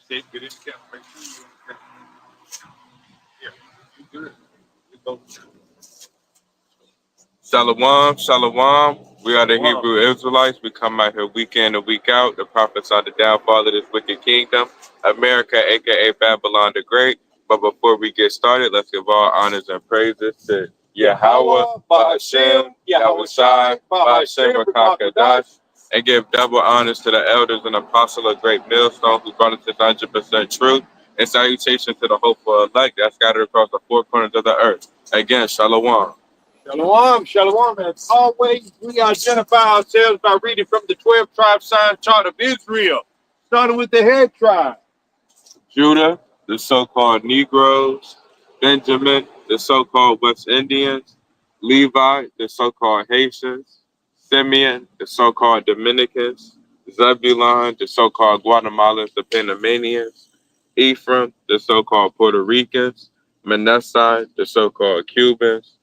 Get in the camera. Make sure you good. You go. Shalom, shalom. We are the Hebrew Israelites. We come out here week in and week out. The prophets are the downfall of this wicked kingdom, America, aka Babylon the Great. But before we get started, let's give all honors and praises to Yahweh, Bahashem, Yahweh Shai, Bahashem, Rakakadash, and give double honors to the elders and apostles of Great Millstone who brought us this 100% truth. And salutation to the hopeful elect that scattered across the four corners of the earth. Again, shalom. Shalom, shalom. As always, we identify ourselves by reading from the 12 tribe sign chart of Israel, starting with the head tribe. Judah, the so-called Negroes. Benjamin, the so-called West Indians. Levi, the so-called Haitians. Simeon, the so-called Dominicans. Zebulon, the so-called Guatemalans, the Panamanians. Ephraim, the so-called Puerto Ricans. Manasseh, the so-called Cubans.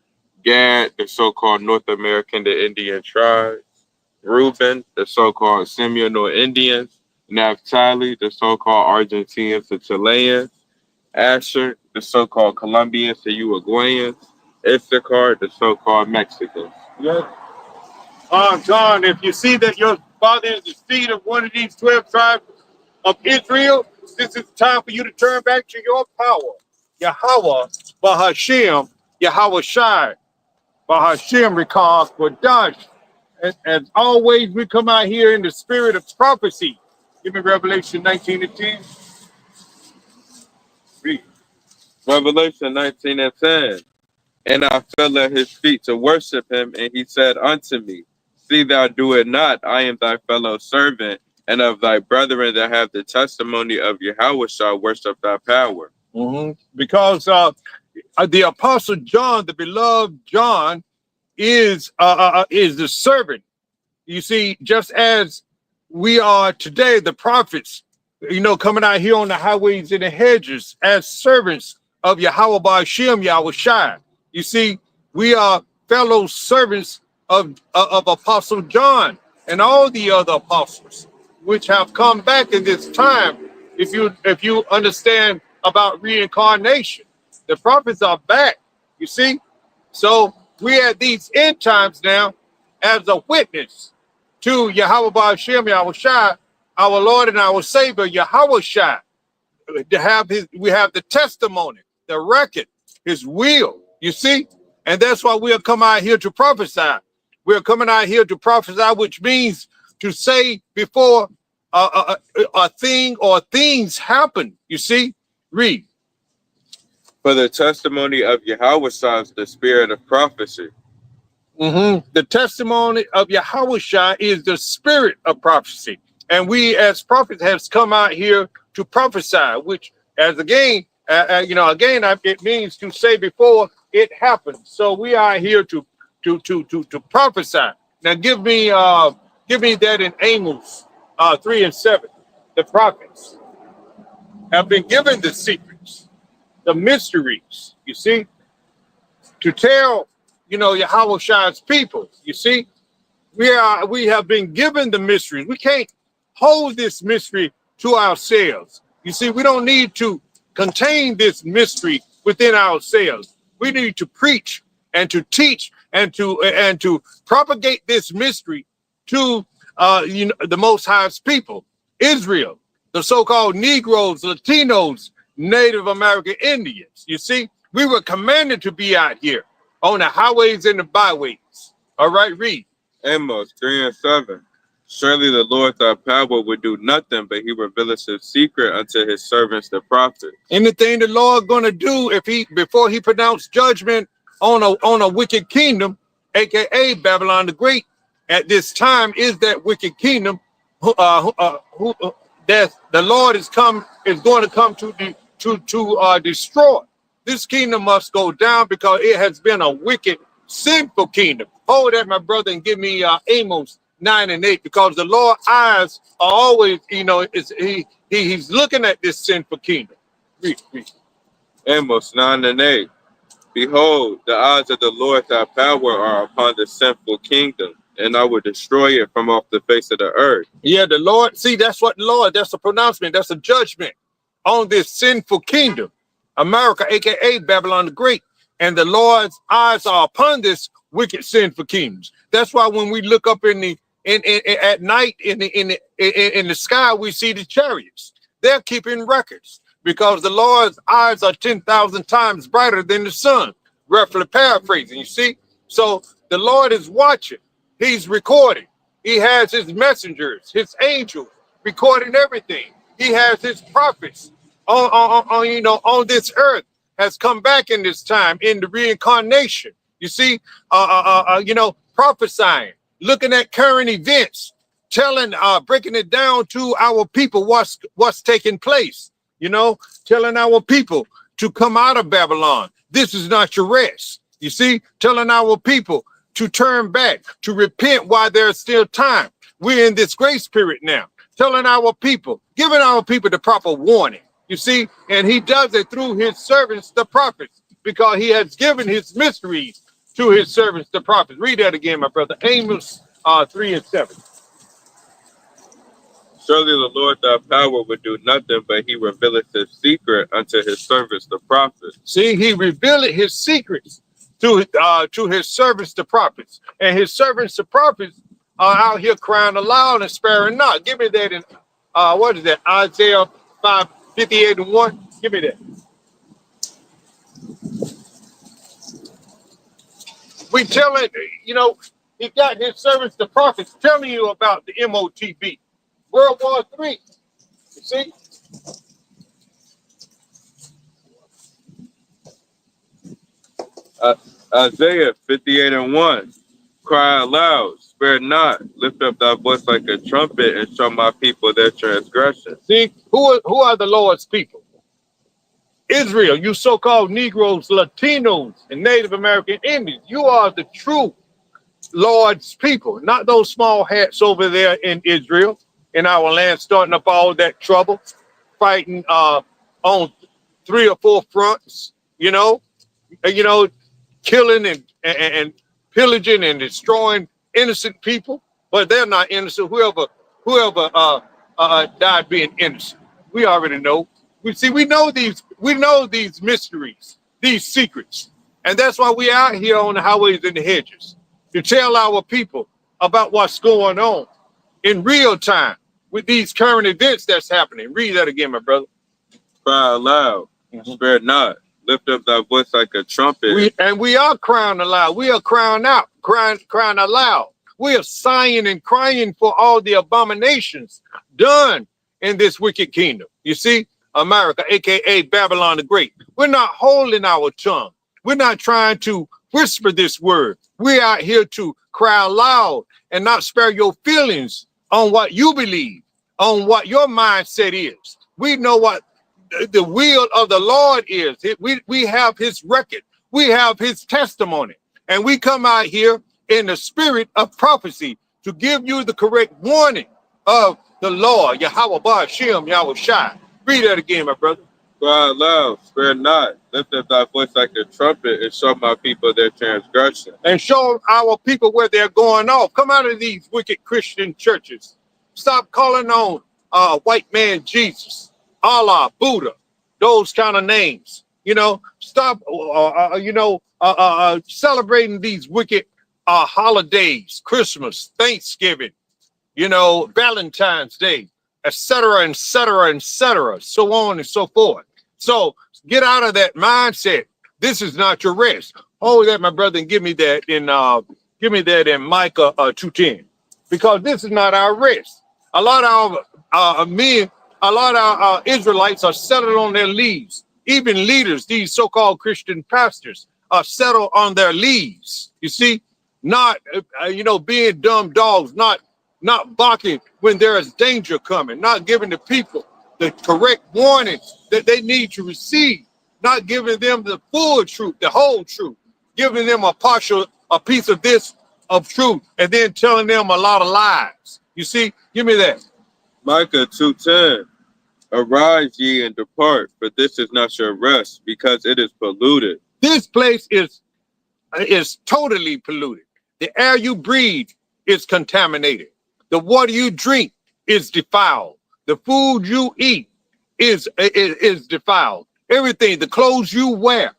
Gad, the so-called North American, the Indian tribes. Reuben, the so-called Seminole Indians. Naphtali, the so-called Argentinians, the Chileans. Asher, the so-called Colombians, the Uruguayans. Issachar, the so-called Mexicans. Yes. John, if you see that your father is the seed of one of these 12 tribes of Israel, this is time for you to turn back to your power. Yahweh, Bahashem, Yahweh Shai, Bahashem, Rakakadash. As always, we come out here in the spirit of prophecy. Give me Revelation 19:10. Read. Revelation 19:10. And I fell at his feet to worship him, and he said unto me, See thou do it not, I am thy fellow servant, and of thy brethren that have the testimony of Yahweh shall worship thy power. Because the apostle John, the beloved John, is the servant. You see, just as we are today, the prophets, coming out here on the highways and the hedges as servants of Yahweh Bahashem, Yahweh Shai. You see, we are fellow servants of Apostle John and all the other apostles, which have come back in this time. If you understand about reincarnation, the prophets are back. You see, so we at these end times now as a witness to Yahweh Bahashem, Yahweh Shai, our Lord and our Savior, Yahweh Shai. We have the testimony, the record, his will, you see? And that's why we'll come out here to prophesy. We're coming out here to prophesy, which means to say before a thing or things happen, you see? Read. For the testimony of Yahweh Shai is the spirit of prophecy. The testimony of Yahweh Shai is the spirit of prophecy. And we as prophets have come out here to prophesy, which as again, it means to say before it happens. So we are here to prophesy. Now give me that in Amos 3:7. The prophets have been given the secrets, the mysteries, you see, to tell, Yahweh Shai's people, you see. We have been given the mysteries. We can't hold this mystery to ourselves. You see, we don't need to contain this mystery within ourselves. We need to preach and to teach and to propagate this mystery to the Most High's people, Israel, the so-called Negroes, Latinos, Native American Indians. You see, we were commanded to be out here on the highways and the byways. All right, read. Amos 3:7. Surely the Lord thy power would do nothing, but he revealeth his secret unto his servants the prophets. Anything the Lord gonna do before he pronounced judgment on a wicked kingdom, aka Babylon the Great, at this time is that wicked kingdom that the Lord is going to come to destroy. This kingdom must go down because it has been a wicked, sinful kingdom. Hold that, my brother, and give me Amos 9:8, because the Lord's eyes are always, he's looking at this sinful kingdom. Read. Amos 9:8. Behold, the eyes of the Lord thy power are upon the sinful kingdom, and I will destroy it from off the face of the earth. Yeah, the Lord, see, that's what the Lord, that's a pronouncement, that's a judgment. on this sinful kingdom, America, aka Babylon the Great, and the Lord's eyes are upon this wicked sinful kingdoms. That's why when we look up at night in the sky, we see the chariots. They're keeping records because the Lord's eyes are 10,000 times brighter than the sun. Roughly paraphrasing, you see. So the Lord is watching. He's recording. He has his messengers, his angels recording everything. He has his prophets on this earth has come back in this time in the reincarnation. You see, prophesying, looking at current events, telling, breaking it down to our people what's taking place. Telling our people to come out of Babylon. This is not your rest. You see, telling our people to turn back, to repent while there's still time. We're in this grace period now. Telling our people, giving our people the proper warning. You see, and he does it through his servants, the prophets, because he has given his mysteries to his servants, the prophets. Read that again, my brother. Amos 3:7. Surely the Lord thy power would do nothing, but he revealeth his secret unto his servants, the prophets. See, he revealed his secrets to his servants, the prophets. And his servants, the prophets, are out here crying aloud and sparing not. Give me that in, what is that? Isaiah 5:58-1. Give me that. We telling, he got his servants, the prophets, telling you about the MOTB. World War III. You see? Isaiah 58:1. Cry aloud, spare not, lift up thy voice like a trumpet, and show my people their transgression. See, who are the Lord's people? Israel, you so-called Negroes, Latinos, and Native American Indians. You are the true Lord's people, not those small hats over there in Israel, in our land, starting up all that trouble, fighting on 3 or 4 fronts, killing and pillaging and destroying innocent people, but they're not innocent. Whoever died being innocent, we already know. We know these mysteries, these secrets, and that's why we out here on the highways and the hedges to tell our people about what's going on in real time with these current events that's happening. Read that again, my brother. Cry aloud, spare not, lift up thy voice like a trumpet. We are crying aloud. We are crying out, crying aloud. We are sighing and crying for all the abominations done in this wicked kingdom. You see, America, aka Babylon the Great. We're not holding our tongue. We're not trying to whisper this word. We're out here to cry aloud and not spare your feelings on what you believe, on what your mindset is. We know what the will of the Lord is. We have his record. We have his testimony. And we come out here in the spirit of prophecy to give you the correct warning of the Lord, Yahweh Ba'ashem, Yahweh Shai. Read that again, my brother. Cry aloud, spare not, lift up thy voice like a trumpet, and show my people their transgression. And show our people where they're going off. Come out of these wicked Christian churches. Stop calling on white man Jesus, Allah, Buddha, those kind of names. Stop, celebrating these wicked holidays, Christmas, Thanksgiving, Valentine's Day, etc., so on and so forth. So get out of that mindset. This is not your rest. Hold that, my brother, and give me that in Micah 2:10, because this is not our rest. A lot of our Israelites are settled on their leaves. Even leaders, these so-called Christian pastors, are settled on their leaves. You see, not being dumb dogs, not barking when there is danger coming, not giving the people the correct warnings that they need to receive, not giving them the full truth, the whole truth, giving them a piece of this of truth, and then telling them a lot of lies. You see, give me that. Micah 2:10. Arise ye and depart, for this is not your rest, because it is polluted. This place is totally polluted. The air you breathe is contaminated. The water you drink is defiled. The food you eat is defiled. Everything, the clothes you wear,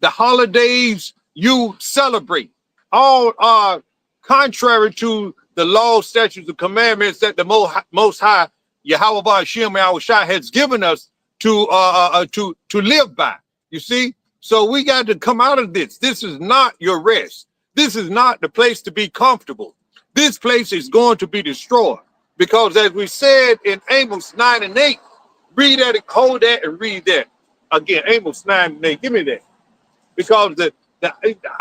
the holidays you celebrate, all are contrary to the law, statutes, and commandments that the Most High Yahweh Ba'ashem Yahushua has given us to live by. You see, so we got to come out of this. This is not your rest. This is not the place to be comfortable. This place is going to be destroyed because, as we said in Amos 9 and 8, read that, hold that, and read that again. Amos 9 and 8. Give me that, because the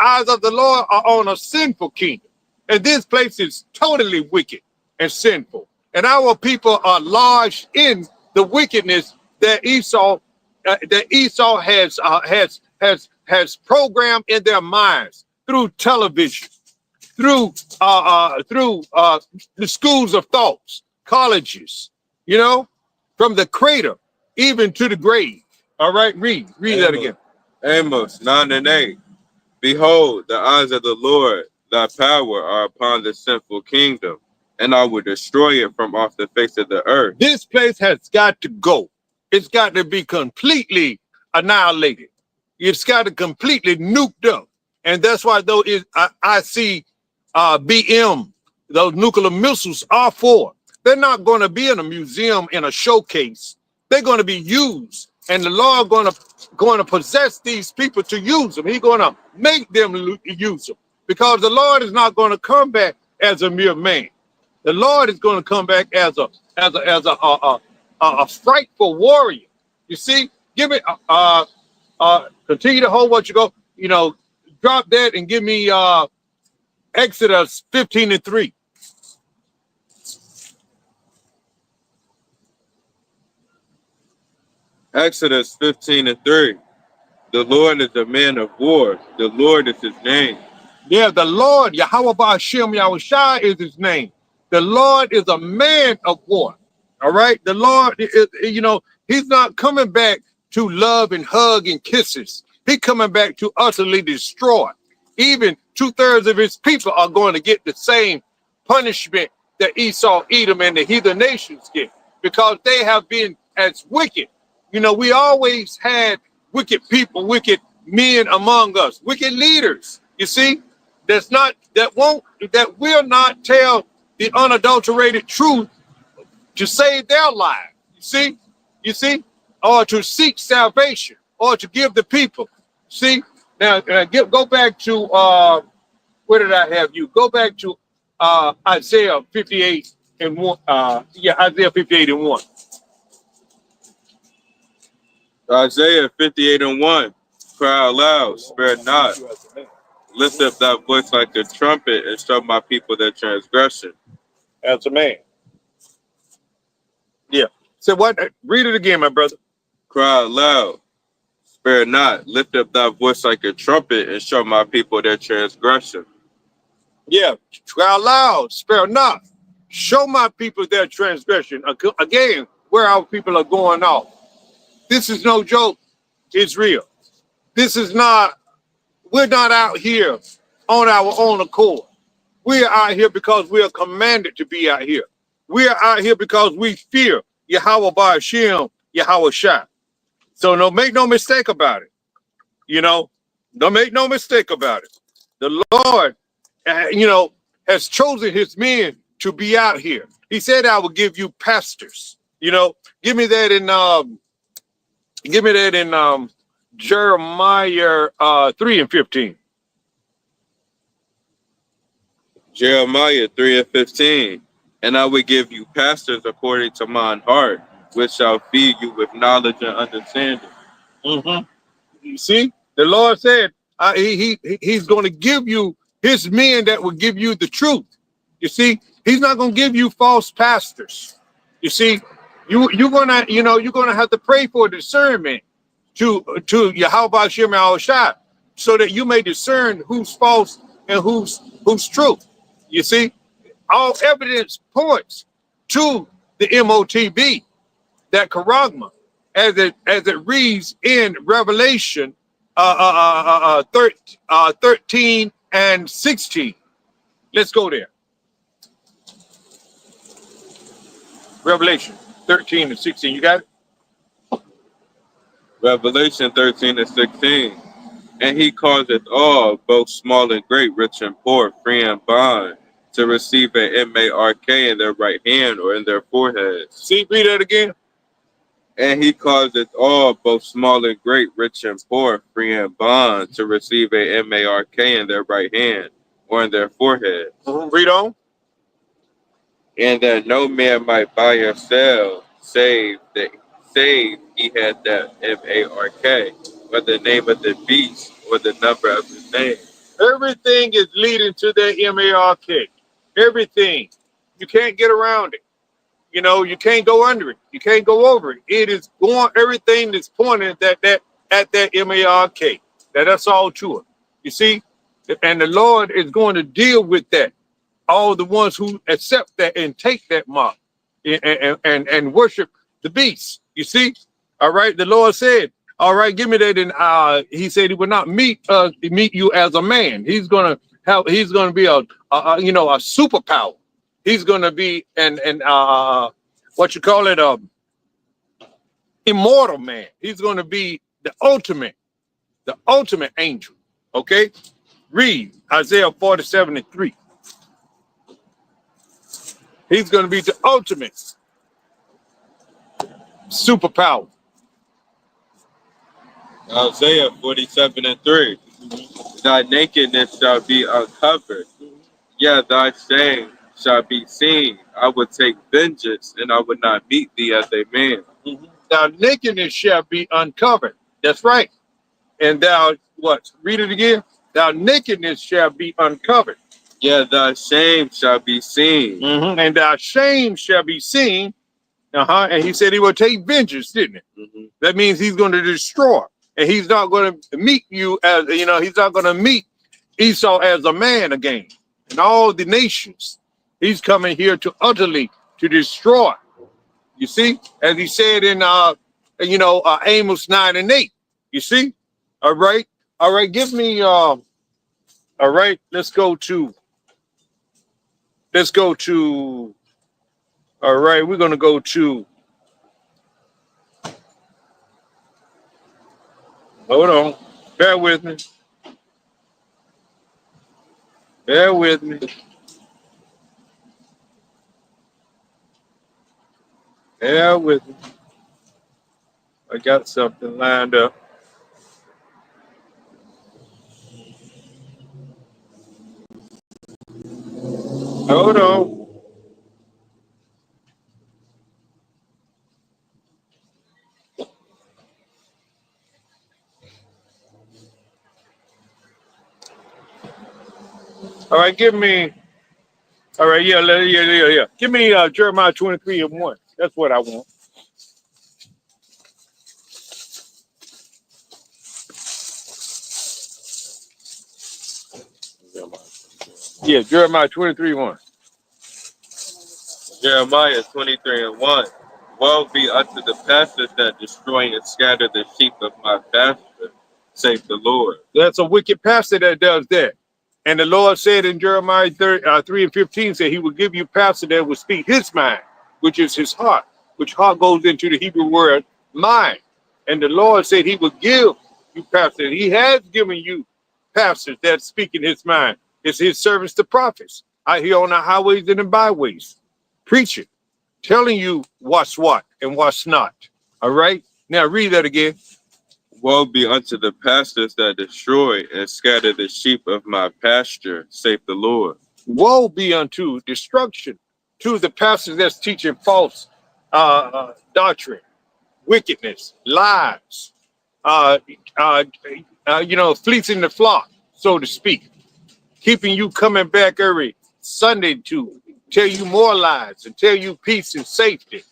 eyes of the Lord are on a sinful kingdom, and this place is totally wicked and sinful, and our people are lodged in the wickedness that Esau has programmed in their minds through television, through the schools of thoughts, colleges, you know, from the crater even to the grave. All right, read that again. Amos 9 and 8. Behold, the eyes of the Lord, thy power, are upon the sinful kingdom, and I will destroy it from off the face of the earth. This place has got to go. It's got to be completely annihilated. It's got to completely nuked up. And that's why, though, I see BM, those nuclear missiles are for. They're not going to be in a museum, in a showcase. They're going to be used. And the Lord going to possess these people to use them. He's going to make them use them. Because the Lord is not going to come back as a mere man. The Lord is going to come back as a frightful warrior. You see, give it continue to hold what you go, you know, drop that and give me Exodus 15 and 3. Exodus 15 and 3. The Lord is a man of war. The Lord is his name. Yeah, the Lord, Yahweh Ba'ashem Yahushua is his name. The Lord is a man of war. All right. The Lord is, you know, he's not coming back to love and hug and kisses. He's coming back to utterly destroy. Even 2/3 of his people are going to get the same punishment that Esau, Edom, and the heathen nations get, because they have been as wicked. You know, we always had wicked people, wicked men among us, wicked leaders. You see, that will not tell the unadulterated truth to save their lives. You see, or to seek salvation, or to give the people. See, now go back to where did I have you? Go back to Isaiah 58 and 1. Isaiah 58 and 1. Isaiah 58 and 1. Cry aloud, spare not. Lift up thy voice like a trumpet, and show my people their transgression. As a man. Yeah. So what? Read it again, my brother. Cry aloud, spare not. Lift up thy voice like a trumpet, and show my people their transgression. Yeah. Cry aloud, spare not. Show my people their transgression. Again, where our people are going off. This is no joke. It's real. This is not, we're not out here on our own accord. We are out here because we are commanded to be out here. We are out here because we fear Yahweh Ba'ashem, Yahushua. So make no mistake about it. You know, don't make no mistake about it. The Lord, has chosen his men to be out here. He said, I will give you pastors. You know, give me that in Jeremiah 3 and 15. Jeremiah 3 and 15. And I will give you pastors according to mine heart, which shall feed you with knowledge and understanding. Mm-hmm. You see, the Lord said he's going to give you his men that will give you the truth. You see, he's not going to give you false pastors. You see, you're gonna have to pray for discernment to Yahweh Ba'ashem Yahushua, so that you may discern who's false and who's true. You see, all evidence points to the MOTB, that charagma, as it reads in Revelation 13 and 16. Let's go there. Revelation 13 and 16. You got it? Revelation 13 and 16. And he causeth all, both small and great, rich and poor, free and bond, to receive a mark in their right hand or in their foreheads. See, read that again. And he causeth all, both small and great, rich and poor, free and bond, to receive a mark in their right hand or in their foreheads. Read on. And that no man might buy or sell, save he had that mark, or the name of the beast, or the number of his name. Everything is leading to that mark. Everything. You can't get around it. You know, you can't go under it. You can't go over it. It is going, everything that's pointing at that mark. That's all to it. You see? And the Lord is going to deal with that. All the ones who accept that and take that mark and worship the beast. You see? All right. The Lord said, all right, give me that. And he said he would not meet you as a man. He's gonna be a superpower. He's gonna be an what you call it, immortal man. He's gonna be the ultimate angel. Okay? Read Isaiah 47:3. He's gonna be the ultimate superpower. Isaiah 47:3. Thy nakedness shall be uncovered. Yeah, thy shame shall be seen. I would take vengeance, and I would not meet thee as a man. Thy nakedness shall be uncovered. That's right. And thou, what? Read it again. Thy nakedness shall be uncovered. Yeah, thy shame shall be seen. And thy shame shall be seen. And he said he will take vengeance, didn't it? That means he's going to destroy. And he's not going to meet you as, he's not going to meet Esau as a man again. And all the nations, he's coming here to utterly to destroy. You see, as he said in, Amos 9:8. You see, all right, give me, all right, let's go to, all right, we're going to go to, hold on, bear with me. Bear with me. Bear with me. I got something lined up. Hold on. All right, give me. All right, yeah. Give me Jeremiah 23:1. That's what I want. Yeah, Jeremiah 23:1. Jeremiah 23:1. Woe be unto the pastors that destroy and scatter the sheep of my pasture, saith the Lord. That's a wicked pastor that does that. And the Lord said in Jeremiah 3:15, said he will give you a pastor that will speak his mind, which is his heart, which heart goes into the Hebrew word mind. And the Lord said he will give you pastors. He has given you pastors that speak in his mind. It's his service to prophets out here on the highways and the byways, preaching, telling you what's what and what's not. All right? Now read that again. Woe be unto the pastors that destroy and scatter the sheep of my pasture, saith the Lord. Woe be unto destruction to the pastors that's teaching false doctrine, wickedness, lies, fleecing the flock, so to speak, keeping you coming back every Sunday to tell you more lies and tell you peace and safety.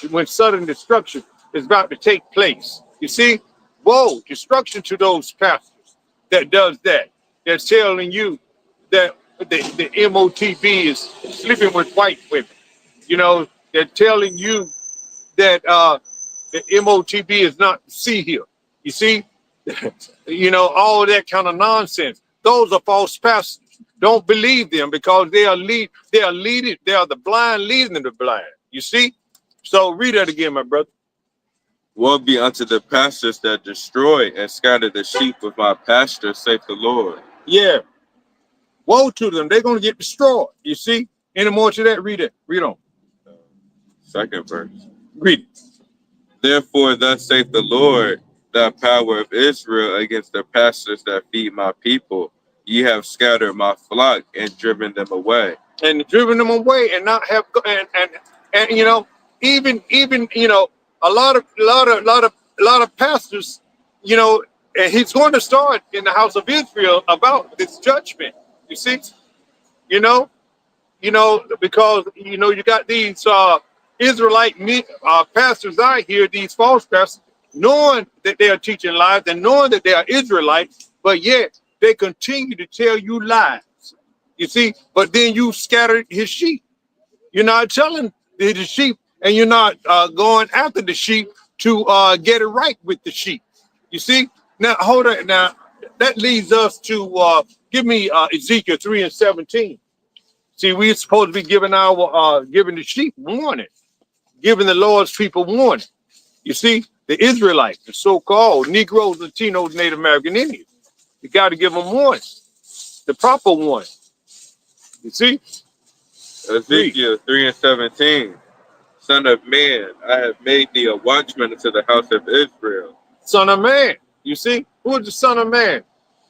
When sudden destruction is about to take place. You see, woe, destruction to those pastors that does that. They're telling you that the MOTB is sleeping with white women. They're telling you that the MOTB is not see here. You see, all that kind of nonsense. Those are false pastors. Don't believe them because they are the blind leading the blind. You see? So read that again, my brother. Woe be unto the pastors that destroy and scatter the sheep of my pasture, saith the Lord. Yeah. Woe to them. They're going to get destroyed. You see? Any more to that? Read it. Read on. Second verse. Read it. Therefore, thus saith the Lord, the power of Israel against the pastors that feed my people. Ye have scattered my flock and driven them away. And driven them away and not have and you know, even you know, a lot of pastors, you know, and he's going to start in the house of Israel about this judgment. You see? You know, because you know you got these Israelite pastors out here, these false pastors, knowing that they are teaching lies and knowing that they are Israelites, but yet they continue to tell you lies. You see, but then you scattered his sheep. You're not telling the sheep, and you're not going after the sheep to get it right with the sheep. You see, now hold on. Now that leads us to give me Ezekiel 3:17. See, we're supposed to be giving our giving the sheep warning, giving the Lord's people warning. You see, the Israelites, the so-called Negroes, Latinos, Native American Indians, you got to give them warning, the proper one. You see, Ezekiel 3:17. Son of man, I have made thee a watchman unto the house of Israel. Son of man. You see, who is the Son of Man?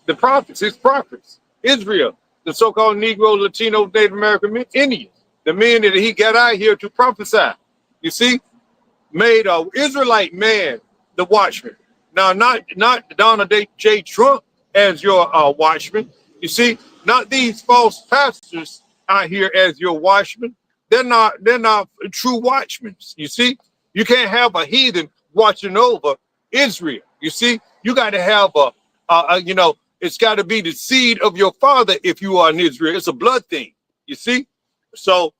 The prophets, his prophets, Israel, the so-called Negro, Latino, Native American Indians, the men that he got out here to prophesy. You see, made a Israelite man the watchman. Now, not Donald J. Trump as your watchman. You see, not these false pastors out here as your watchmen. They're not true watchmen. You see, you can't have a heathen watching over Israel. You see, you got to have you know, it's got to be the seed of your father if you are in Israel. It's a blood thing. You see, so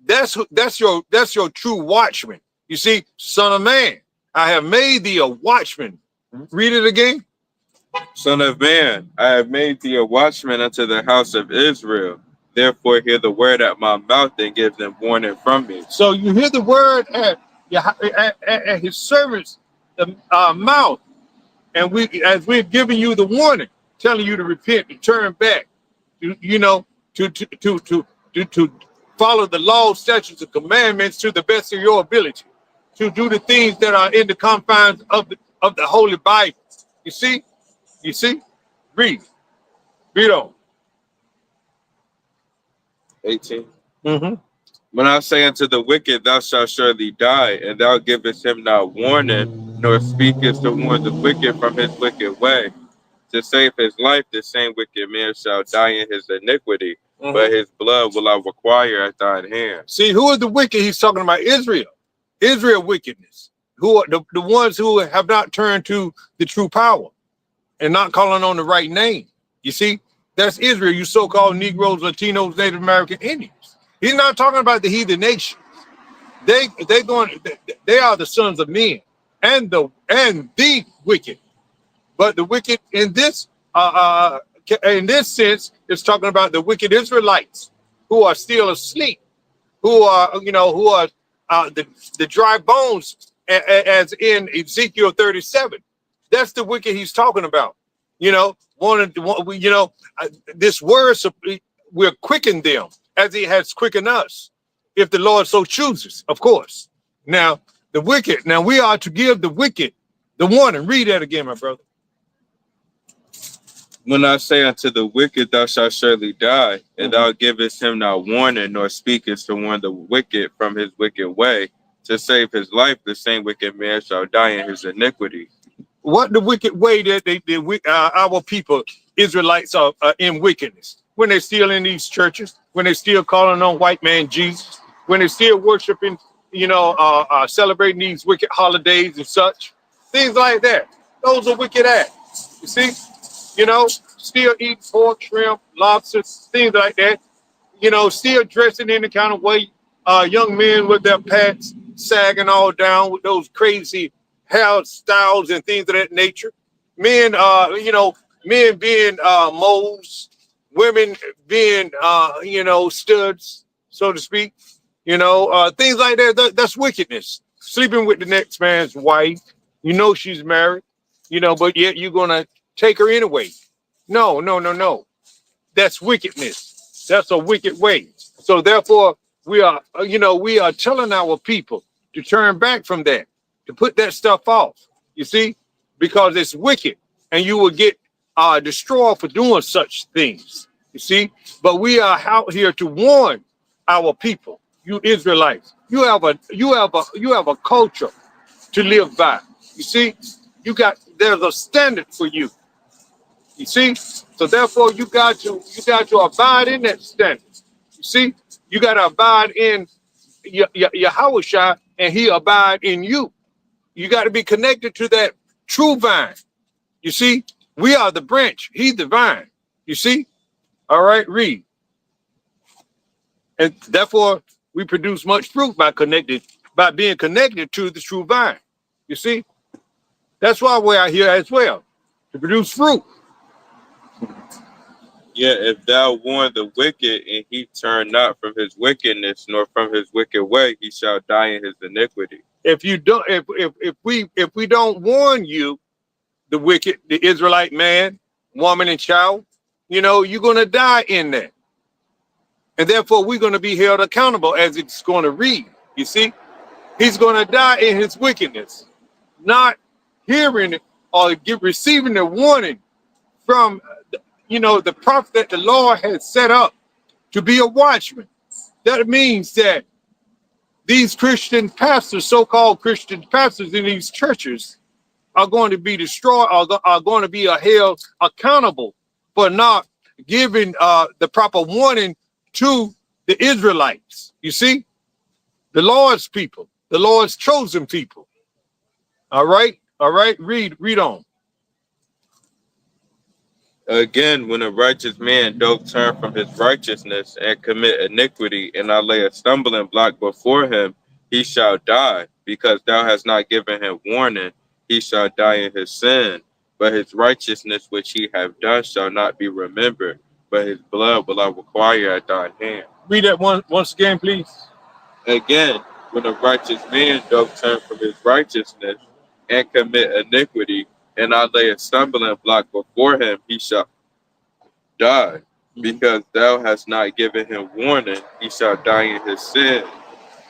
that's your true watchman. You see, son of man, I have made thee a watchman. Read it again. Son of man, I have made thee a watchman unto the house of Israel. Therefore hear the word at my mouth and give them warning from me. So you hear the word at his servants' mouth, and as we're giving you the warning, telling you to repent, to turn back, you know, to follow the law, statutes, and commandments to the best of your ability, to do the things that are in the confines of the Holy Bible. You see, read on. 18. Mm-hmm. When I say unto the wicked, thou shalt surely die, and thou givest him not warning, nor speakest to warn the wicked from his wicked way, to save his life, the same wicked man shall die in his iniquity, but his blood will I require at thine hand. See, who is the wicked? He's talking about Israel. Israel wickedness. Who are the ones who have not turned to the true power and not calling on the right name. You see, that's Israel, you so-called Negroes, Latinos, Native American Indians. He's not talking about the heathen nations. They are the sons of men and the wicked. But the wicked in this sense is talking about the wicked Israelites who are still asleep, who are the dry bones, as in Ezekiel 37. That's the wicked he's talking about. You know, this word will quicken them as he has quickened us, if the Lord so chooses, of course. Now, the wicked. Now we are to give the wicked the warning. Read that again, my brother. When I say unto the wicked, thou shalt surely die, and thou givest him not warning, nor speakest to warn the wicked from his wicked way, to save his life, the same wicked man shall die in his iniquity. What the wicked way that our people, Israelites, are in wickedness? When they're still in these churches, when they're still calling on white man Jesus, when they're still worshiping, celebrating these wicked holidays and such, things like that. Those are wicked acts. You see? Still eat pork, shrimp, lobsters, things like that. Still dressing in the kind of way young men with their pants sagging all down with those crazy hairstyles and things of that nature. Men, men being moles, women being, studs, so to speak. Things like that. That's wickedness. sleeping with the next man's wife. You know she's married, but yet you're going to take her anyway. No, no, no, no. That's wickedness. That's a wicked way. So therefore, we are telling our people to turn back from that, to put that stuff off. You see, because it's wicked, and you will get destroyed for doing such things. You see, but we are out here to warn our people, you Israelites. You have a culture to live by. You see, there's a standard for you. You see, so therefore you got to abide in that standard. You see, you got to abide in Yahushua, and he abide in you. You got to be connected to that true vine. You see, we are the branch, he's the vine. You see, all right, read. And therefore we produce much fruit by being connected to the true vine. You see, that's why we are here as well, to produce fruit. Yeah, if thou warn the wicked, and he turn not from his wickedness, nor from his wicked way, he shall die in his iniquity. If you don't, if we don't warn you, the wicked, the Israelite man, woman, and child, you're going to die in that, and therefore we're going to be held accountable, as it's going to read. You see, he's going to die in his wickedness, not hearing or receiving the warning from the prophet that the Lord has set up to be a watchman. That means that these Christian pastors, so-called Christian pastors in these churches, are going to be destroyed, are going to be held accountable for not giving the proper warning to the Israelites. You see, the Lord's people, the Lord's chosen people. All right, read on. Again, when a righteous man doth turn from his righteousness and commit iniquity, and I lay a stumbling block before him, he shall die, because thou hast not given him warning. He shall die in his sin, but his righteousness which he have done shall not be remembered, but his blood will I require at thine hand. Read that once again, please. Again, when a righteous man doth turn from his righteousness and commit iniquity, and I lay a stumbling block before him, he shall die, because thou hast not given him warning. He shall die in his sin,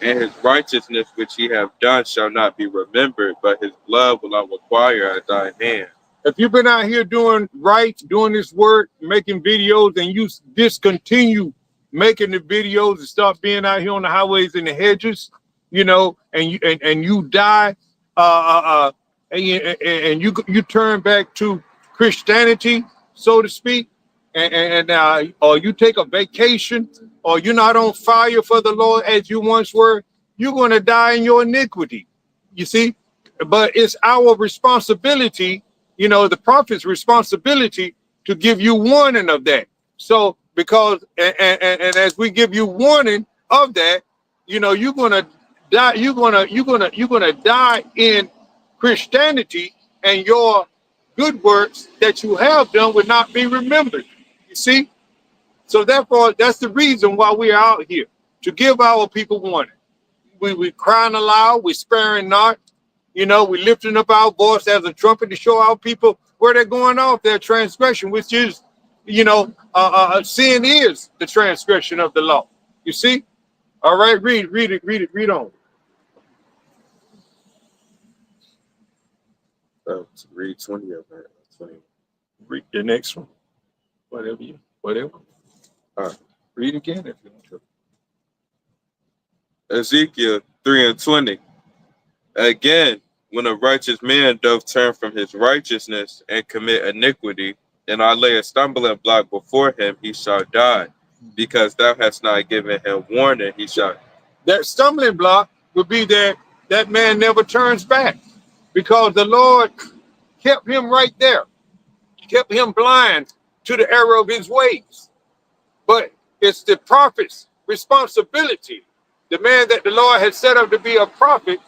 and his righteousness which he have done shall not be remembered, but his blood will I require at thy hand. If you've been out here doing this work, making videos, and you discontinue making the videos and start being out here on the highways and the hedges, and you die, and you turn back to Christianity, so to speak, or you take a vacation, or you're not on fire for the Lord as you once were, you're going to die in your iniquity. You see, but it's our responsibility, the prophet's responsibility, to give you warning of that. So because and as we give you warning of that, you're going to die. You're going to die in Christianity, and your good works that you have done will not be remembered. You see, so therefore that's the reason why we are out here, to give our people warning. We crying aloud, we sparing not, we lifting up our voice as a trumpet to show our people where they're going off their transgression, which is, sin is the transgression of the law. You see? All right, read on. Read 20 of it. 20. Read the next one. Whatever. All right. Read again if you want to. Ezekiel 3:20. Again, when a righteous man doth turn from his righteousness and commit iniquity, and I lay a stumbling block before him, he shall die, because thou hast not given him warning. He shall. That stumbling block would be that man never turns back, because the Lord kept him right there, kept him blind to the error of his ways. But it's the prophet's responsibility, the man that the Lord had set up to be a prophet,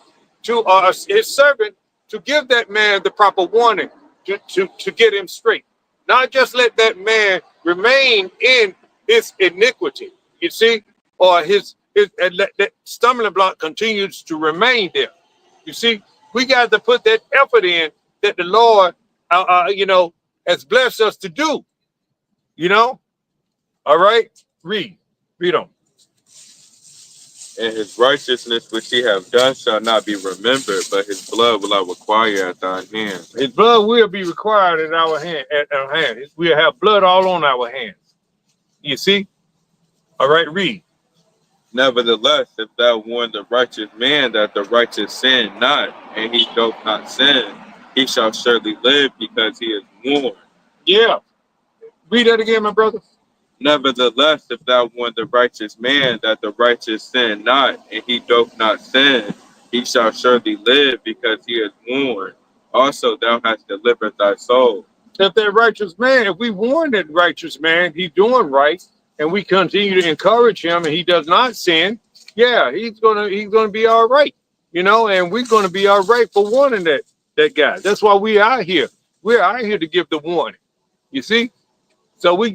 to his servant, to give that man the proper warning, to get him straight. Not just let that man remain in his iniquity, you see, or his that stumbling block continues to remain there. You see, we got to put that effort in that the Lord, has blessed us to do. All right, read on. And his righteousness which he have done shall not be remembered, but his blood will I require at thine hand. His blood will be required in our hand. At our hand, we'll have blood all on our hands. You see? All right, read. Nevertheless, if thou warn the righteous man that the righteous sin not, and he doth not sin, he shall surely live because he is warned. Yeah. Read that again, my brother. Nevertheless, if thou warn the righteous man that the righteous sin not, and he doth not sin, he shall surely live because he is warned. Also, thou hast delivered thy soul. If that righteous man, if we warn that righteous man, he's doing right, and we continue to encourage him, and he does not sin, yeah, he's gonna be all right, and we're gonna be all right for warning that guy. That's why we are here. We're out here to give the warning. You see, so we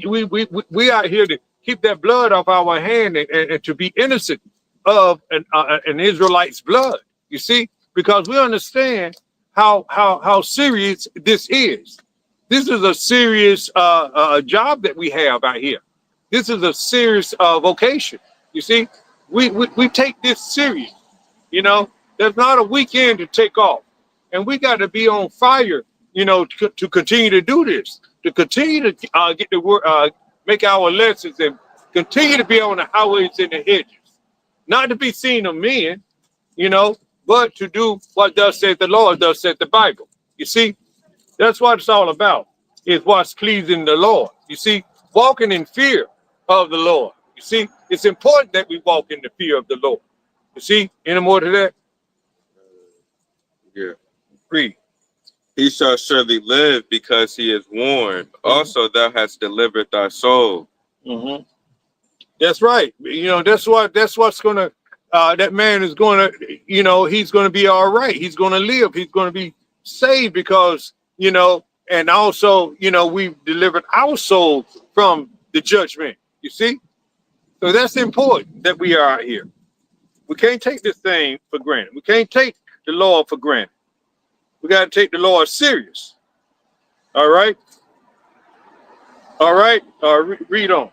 out here to keep that blood off our hand and to be innocent of an Israelite's blood. You see, because we understand how serious this is. This is a serious job that we have out here. This is a serious vocation. You see, we take this serious. There's not a weekend to take off, and we got to be on fire. To continue to do this, to continue to get the work, make our lessons, and continue to be on the highways and the hedges, not to be seen of men, but to do what thus said the Lord, thus said the Bible. You see. That's what it's all about, is what's pleasing the Lord. You see, walking in fear of the Lord. You see, it's important that we walk in the fear of the Lord. You see, any more to that? Yeah. Read. He shall surely live because he is warned. Also, thou hast delivered thy soul. Mm-hmm. That's right. That's what's going to, that man is going to, he's going to be all right. He's going to live. He's going to be saved because, and also, we've delivered our soul from the judgment, you see? So that's important that we are out here. We can't take this thing for granted. We can't take the Lord for granted. We got to take the Lord serious. All right? All right? Read on.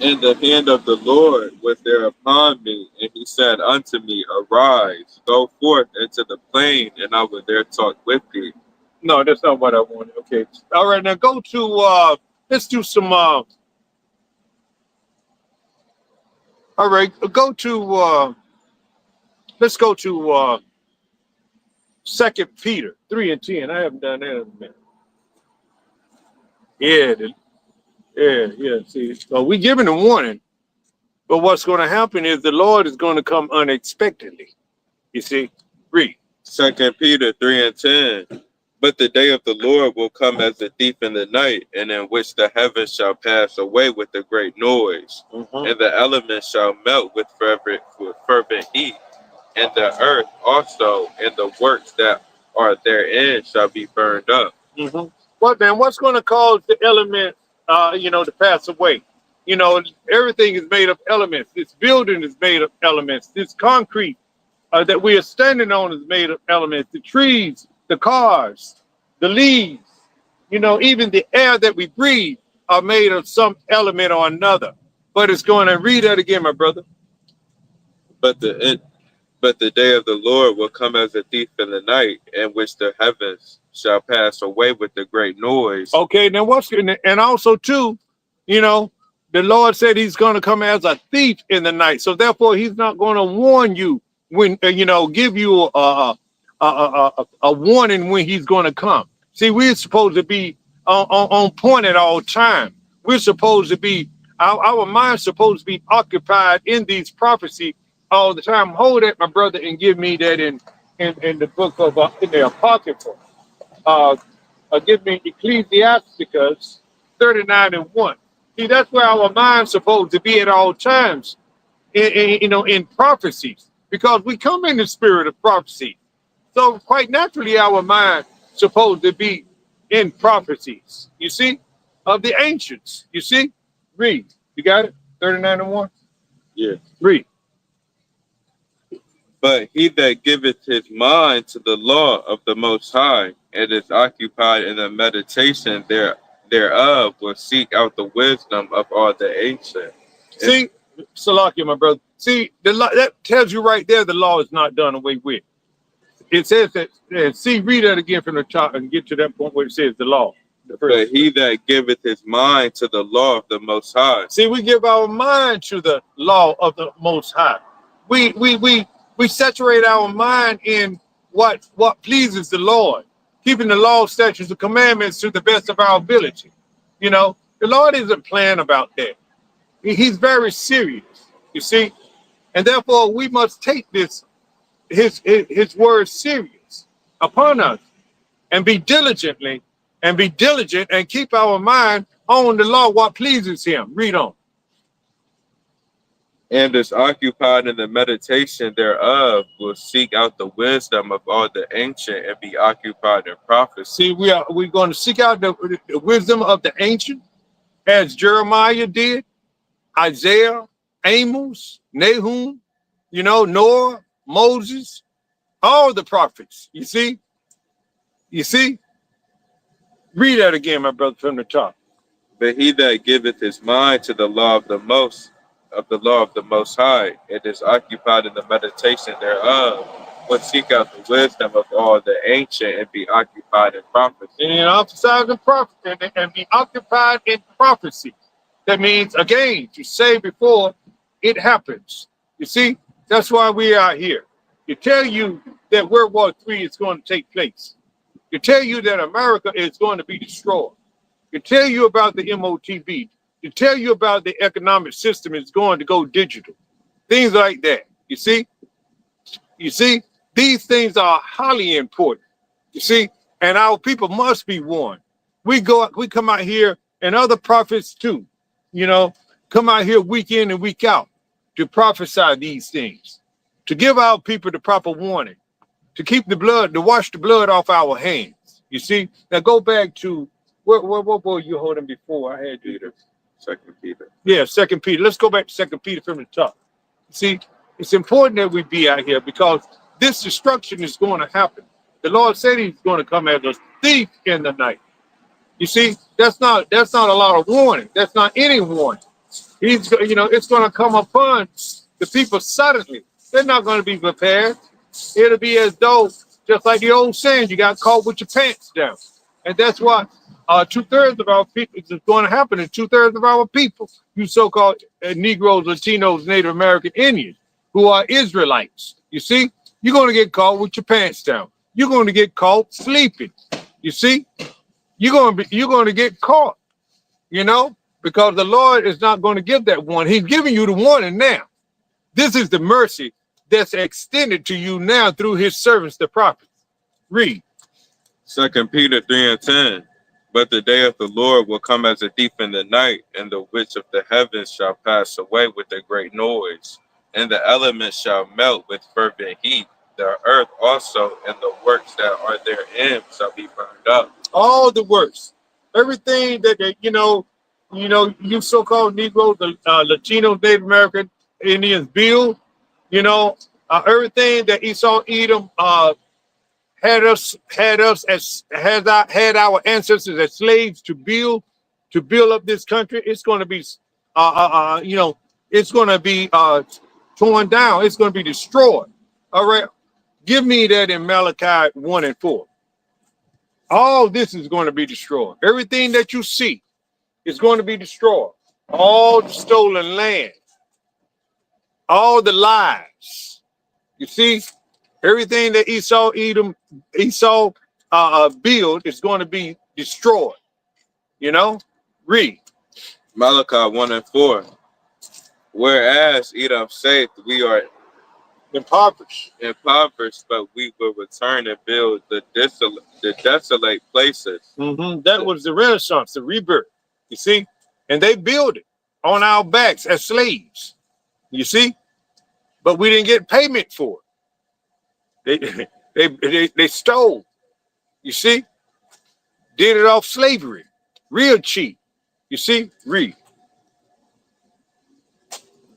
And the hand of the Lord was there upon me, and he said unto me, Arise, go forth into the plain, and I will there talk with thee. No, that's not what I wanted. Okay. All right, now go to, let's do some, all right, let's go to 2 Peter 3:10. I haven't done that in a minute. Yeah. See, so we're giving a warning, but what's going to happen is the Lord is going to come unexpectedly. You see, read. 2 Peter 3:10. But the day of the Lord will come as a thief in the night, and in which the heavens shall pass away with a great noise, and the elements shall melt with fervent heat, and the earth also and the works that are therein shall be burned up. What's going to cause the elements, to pass away? Everything is made of elements. This building is made of elements. This concrete that we are standing on is made of elements. The trees, the cars, the leaves, even the air that we breathe are made of some element or another. But it's going to read that again, my brother. But the day of the Lord will come as a thief in the night, in which the heavens shall pass away with a great noise. Okay, now and also too, the Lord said he's going to come as a thief in the night. So therefore, he's not going to warn you when, give you a warning when he's going to come. See, we're supposed to be on point at all time. We're supposed to be, our mind's supposed to be occupied in these prophecies all the time. Hold that, my brother, and give me that in the book of, in the Apocrypha. Give me Ecclesiasticus 39:1. See, that's where our mind's supposed to be at all times, in prophecies, because we come in the spirit of prophecy. So quite naturally, our mind supposed to be in prophecies, you see, of the ancients. You see, read. You got it? 39:1. Yeah. Read. But he that giveth his mind to the law of the Most High, and is occupied in the meditation thereof, will seek out the wisdom of all the ancient. See, Salakia, my brother. See, the law, that tells you right there the law is not done away with. It says that, see, read that again from the top and get to that point where it says the law. But he that giveth his mind to the law of the Most High. See, we give our mind to the law of the Most High. We saturate our mind in what pleases the Lord, keeping the law, statutes, and commandments to the best of our ability. You know, the Lord isn't playing about that. He's very serious, you see, and therefore we must take this his word serious upon us and be diligent and keep our mind on the law, what pleases him. Read on. And is occupied in the meditation thereof, will seek out the wisdom of all the ancient, and be occupied in prophecy. See, we're going to seek out the wisdom of the ancient, as Jeremiah did, Isaiah, Amos, Nahum, you know, Noah, Moses, all the prophets. You see? Read that again, my brother, from the top. But he that giveth his mind to the law of the Most High, and is occupied in the meditation thereof, will seek out the wisdom of all the ancient, and be occupied in prophecy. And be occupied in prophecy. That means, again, to say before it happens. You see, that's why we are here. To tell you that World War III is going to take place. To tell you that America is going to be destroyed. To tell you about the MOTB. To tell you about the economic system is going to go digital. Things like that. You see, these things are highly important. You see, and our people must be warned. We come out here, and other prophets too, you know, come out here week in and week out to prophesy these things, to give our people the proper warning, to keep the blood, to wash the blood off our hands. You see, now go back to what were you holding before? I had you there. 2 Peter. Yeah, 2 Peter. Let's go back to 2 Peter from the top. See, it's important that we be out here because this destruction is going to happen. The Lord said he's going to come as a thief in the night. You see, that's not a lot of warning. That's not any warning. It's going to come upon the people suddenly. They're not going to be prepared. It'll be as though, just like the old saying, you got caught with your pants down. And that's what 2/3 of our people is going to happen. And 2/3 of our people, you so-called Negroes, Latinos, Native American Indians, who are Israelites. You see, you're going to get caught with your pants down. You're going to get caught sleeping. You see, you're going to get caught. You know, because the Lord is not going to give that warning. He's giving you the warning now. This is the mercy that's extended to you now through his servants, the prophets. Read. 2 Peter 3:10. But the day of the Lord will come as a thief in the night, and the which of the heavens shall pass away with a great noise, and the elements shall melt with fervent heat. The earth also and the works that are therein shall be burned up. All the works, everything that you so-called Negroes, the Latinos, Native American Indians build, everything that Esau, Edom, had our ancestors as slaves to build up this country. It's going to be, it's going to be torn down. It's going to be destroyed. All right, give me that in Malachi 1:4. All this is going to be destroyed. Everything that you see is going to be destroyed. All the stolen land, all the lies. You see, everything that Esau build is going to be destroyed. Read. Malachi 1:4. Whereas Edom saith, we are Impoverished, but we will return and build the desolate places. That was the Renaissance, the rebirth. You see, and they built it on our backs as slaves. You see, but we didn't get payment for it. They stole. You see, did it off slavery, real cheap. You see, read.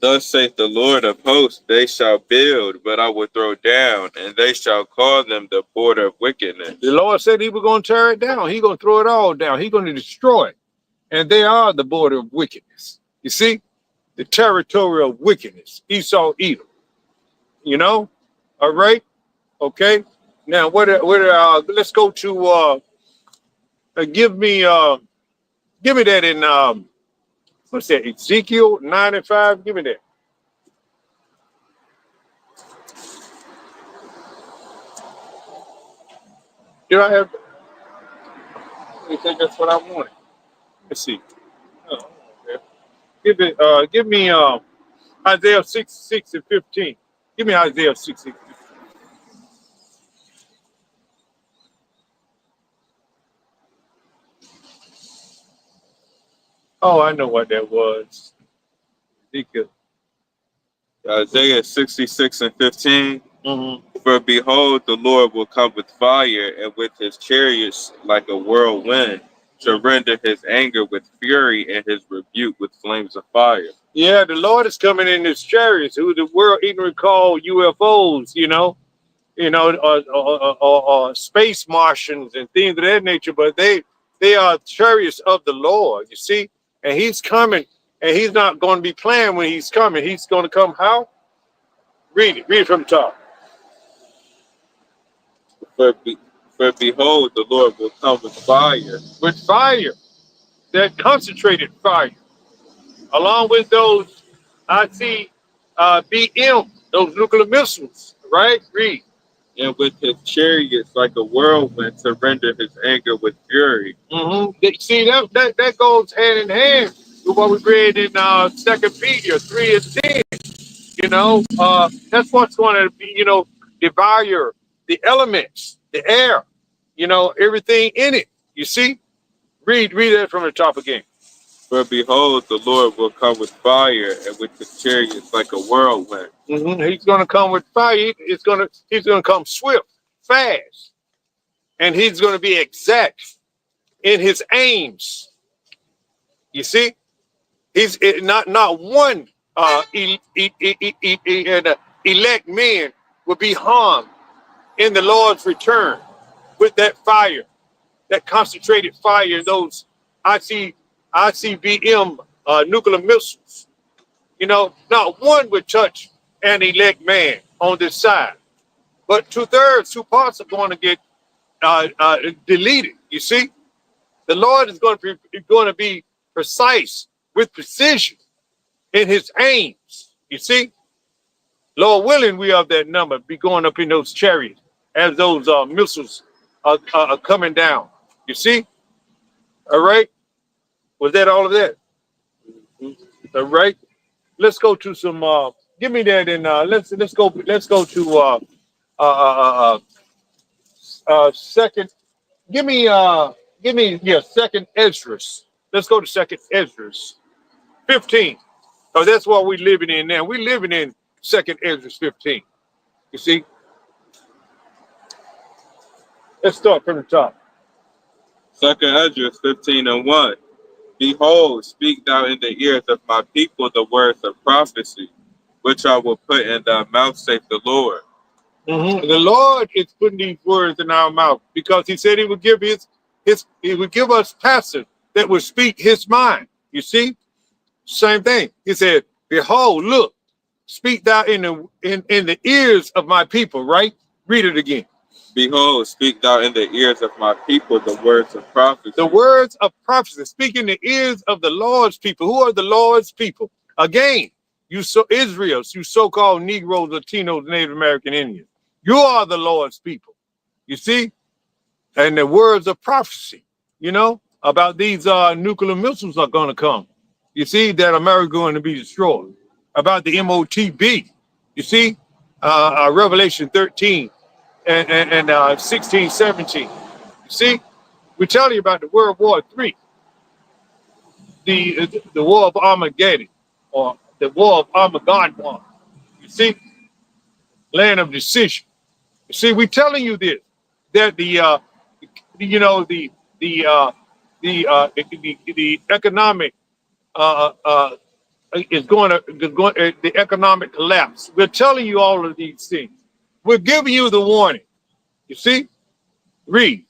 Thus saith the Lord of hosts, they shall build, but I will throw down, and they shall call them the border of wickedness. The Lord said he was going to tear it down. He's going to throw it all down. He's going to destroy it. And they are the border of wickedness. You see? The territory of wickedness. Esau, Edom. You know? All right? Okay? Now, let's go to, give me that in, what's that, Ezekiel 9:5? Give me that. Did I have, I think that's what I wanted. Let's see. Oh, okay. Give me Isaiah 6:6-15. Give me Isaiah 6:6. Oh, I know what that was. Ezekiel. Isaiah 66:15. Mm-hmm. For behold, the Lord will come with fire, and with his chariots like a whirlwind, to render his anger with fury and his rebuke with flames of fire. Yeah, the Lord is coming in his chariots, who the world even call UFOs, or space Martians and things of that nature, but they are chariots of the Lord, you see? And he's coming, and he's not going to be playing when he's coming. He's going to come how? Read it from the top. For behold, the Lord will come with fire. With fire, that concentrated fire, along with those, I see, BM, those nuclear missiles, right? Read. And with his chariots like a whirlwind, to render his anger with fury. Mm-hmm. See, that goes hand in hand with what we read in 2 Peter 3:10. That's what's going to be, devour the elements, the air, everything in it. You see? Read that from the top again. For behold, the Lord will come with fire, and with his chariots like a whirlwind. Mm-hmm. He's going to come with fire. He's going to come swift, fast, and he's going to be exact in his aims. You see, he's not one elect men will be harmed in the Lord's return with that fire, that concentrated fire. Those ICBM nuclear missiles. Not one would touch an elect man on this side, but 2/3, 2 parts are going to get deleted. You see, the Lord is going to be precise with precision in his aims. You see, Lord willing, we of that number be going up in those chariots as those missiles are coming down. You see, all right. Was that all of that? All right. Let's go to some. Give me that, and let's go to second. Give me second Esdras. Let's go to second Esdras 15. So that's what we're living in now. We're living in second Esdras 15. You see? Let's start from the top. 2 Esdras 15:1. Behold, speak thou in the ears of my people the words of prophecy, which I will put in thy mouth, saith the Lord. Mm-hmm. The Lord is putting these words in our mouth because he said he would give he would give us pastors that would speak his mind. You see? Same thing. He said, behold, look, speak thou in the ears of my people, right? Read it again. Behold, speak thou in the ears of my people the words of prophecy. The words of prophecy. Speak in the ears of the Lord's people. Who are the Lord's people? Again, Israel, you so-called Negroes, Latinos, Native American Indians. You are the Lord's people. You see? And the words of prophecy, about these nuclear missiles are going to come. You see, that America going to be destroyed. About the MOTB. You see? Revelation 13 and 16, 17. You see? We tell you about the World War III. The war of Armageddon, or the war of Armageddon. You see? Land of decision. You see, we're telling you this, that the economic the economic collapse. We're telling you all of these things. We're giving you the warning. You see? Read.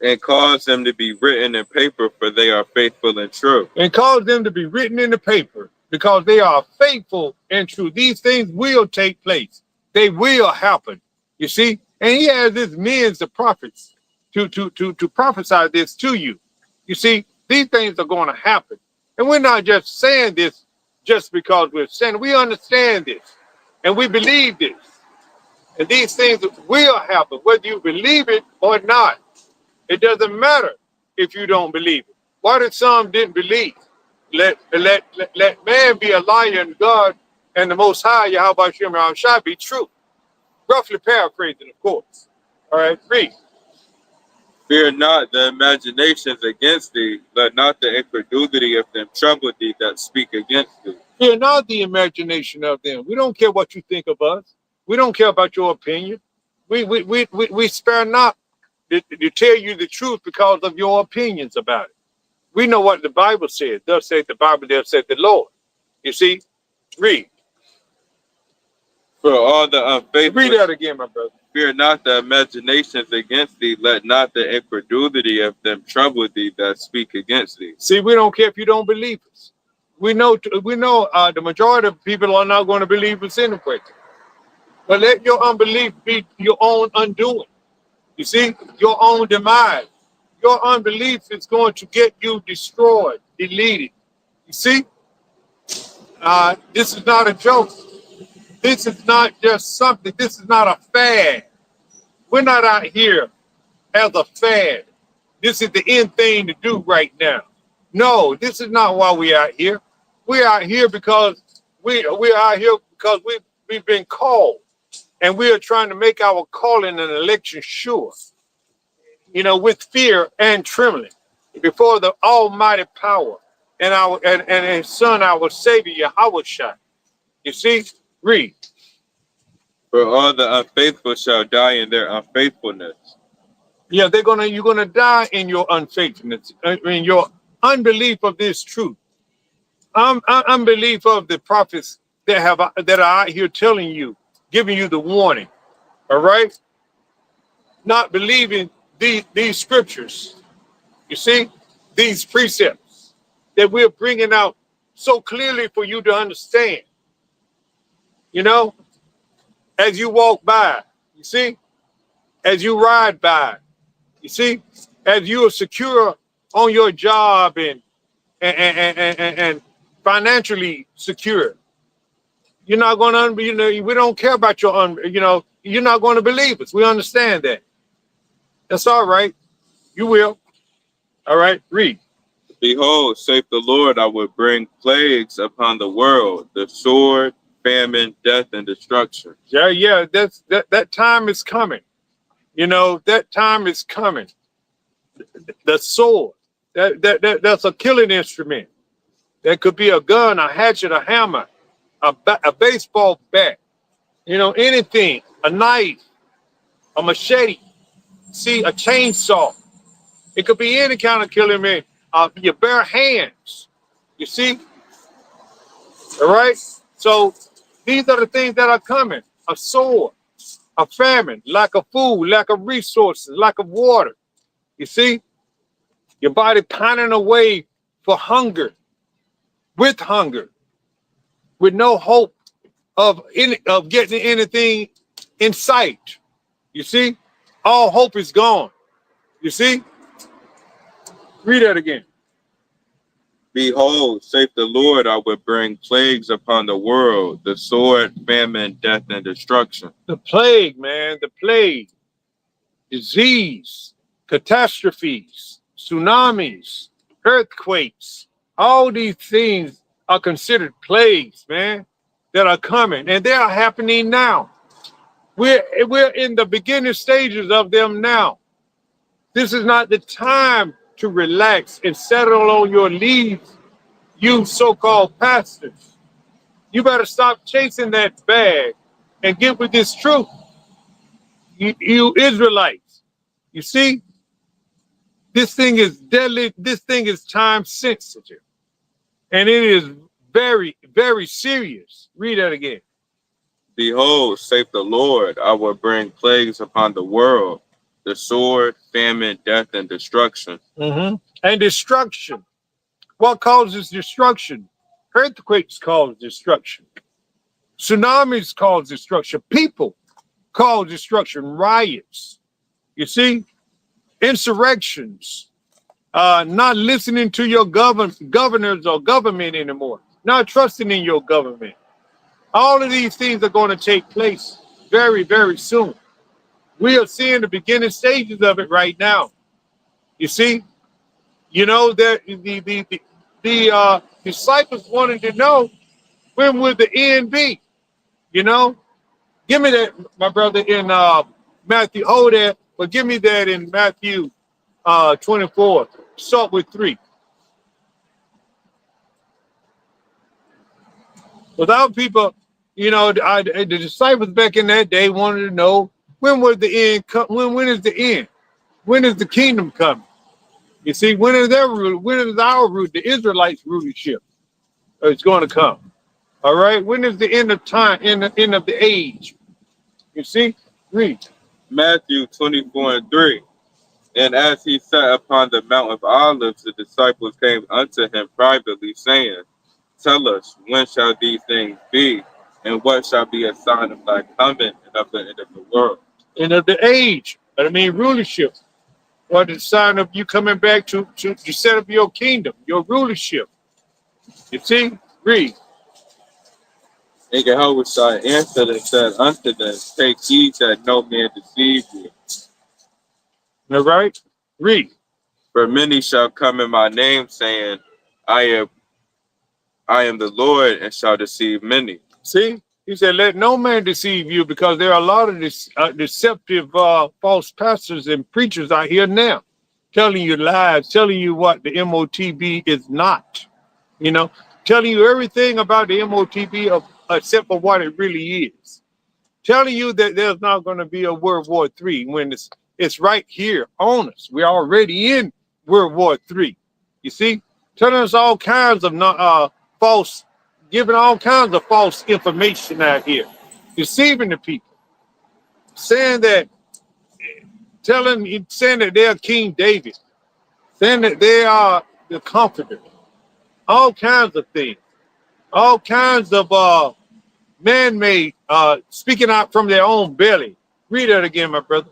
And cause them to be written in paper, for they are faithful and true. And cause them to be written in the paper, because they are faithful and true. These things will take place. They will happen. You see? And he has his men, the prophets, to prophesy this to you. You see, these things are going to happen. And we're not just saying this just because we're saying it. We understand this. And we believe this. And these things will happen, whether you believe it or not. It doesn't matter if you don't believe it. Why did some didn't believe? Let man be a liar and God and the Most High, Yahweh shall be true. Roughly paraphrasing, of course. All right, read. Fear not the imaginations against thee, let not the incredulity of them trouble thee that speak against thee. Fear not the imagination of them. We don't care what you think of us. We don't care about your opinion. We spare not to tell you the truth because of your opinions about it. We know what the Bible says. Thus saith the Bible, thus saith the Lord. You see? Read. For all the unfaithful. Read that again, my brother. Fear not the imaginations against thee, let not the incredulity of them trouble thee that speak against thee. See, we don't care if you don't believe us. We know the majority of people are not going to believe us anyway. But let your unbelief be your own undoing. You see, your own demise. Your unbelief is going to get you destroyed, deleted. You see, this is not a joke. This is not just something. This is not a fad. We're not out here as a fad. This is the end thing to do right now. No, this is not why we're out here. We're out here because we've been called, and we are trying to make our calling and election sure. You know, with fear and trembling before the Almighty power and His Son, our Savior, Yahushua. You see, read. For all the unfaithful shall die in their unfaithfulness. Yeah, you're gonna die in your unfaithfulness, in your unbelief of this truth, unbelief of the prophets that are out here telling you, giving you the warning. All right, not believing these scriptures. You see, these precepts that we're bringing out so clearly for you to understand. You know, as you walk by, you see, as you ride by, you see, as you are secure on your job and financially secure, you're not going to, we don't care about you're not going to believe us. We understand that. That's all right. You will. All right, read. Behold, saith the Lord, I will bring plagues upon the world, the sword, famine, death, and destruction. Yeah, that time is coming. You know, that time is coming. The sword, that's a killing instrument. That could be a gun, a hatchet, a hammer, a baseball bat, you know, anything, a knife, a machete, see, a chainsaw. It could be any kind of killing man. Your bare hands, you see? All right? So these are the things that are coming. A sword, a famine, lack of food, lack of resources, lack of water. You see? Your body pining away for hunger, with no hope of getting anything in sight. You see? All hope is gone. You see? Read that again. Behold, saith the Lord, I will bring plagues upon the world, the sword, famine, death, and destruction. The plague, man, the plague, disease, catastrophes, tsunamis, earthquakes, all these things are considered plagues, man, that are coming, and they are happening now. We're in the beginning stages of them now. This is not the time to relax and settle on your leaves, you so-called pastors. You better stop chasing that bag and get with this truth. You Israelites, you see, this thing is deadly. This thing is time sensitive, and it is very, very serious. Read that again. Behold, saith the Lord, I will bring plagues upon the world, the sword, famine, death, and destruction. And destruction. What causes destruction? Earthquakes cause destruction. Tsunamis cause destruction. People cause destruction. Riots. You see? Insurrections. Not listening to your governors or government anymore. Not trusting in your government. All of these things are going to take place very, very soon. We are seeing the beginning stages of it right now. You see? You know that the disciples wanted to know, when would the end be? You know, give me that, my brother, in Matthew. Hold that, but give me that in Matthew 24. Start with 3. Without people, you know, the disciples back in that day wanted to know, when would the end come? When is the end? When is the kingdom coming? You see, when is their rule? When is our root? The Israelites' rulership is going to come. All right. When is the end of time? End of the age? You see. Read. Matthew 24:3. And as he sat upon the Mount of Olives, the disciples came unto him privately, saying, Tell us, when shall these things be? And what shall be a sign of thy coming and of the end of the world? End of the age. I mean, rulership. What is the sign of you coming back to set up your kingdom, your rulership? You see? Read. And Jehoshua answered and said unto them, Take heed that no man deceive you. All right. Read. For many shall come in my name, saying, I am the Lord, and shall deceive many. See? He said, let no man deceive you, because there are a lot of deceptive false pastors and preachers out here now, telling you lies, telling you what the MOTB is not, you know, telling you everything about the MOTB except for what it really is. Telling you that there's not going to be a World War III when it's right here on us. We're already in World War III. You see? Telling us all kinds of false, giving all kinds of false information out here, deceiving the people, saying that they're King David, saying that they are the comforter, all kinds of things, all kinds of man-made, speaking out from their own belly. Read that again, my brother.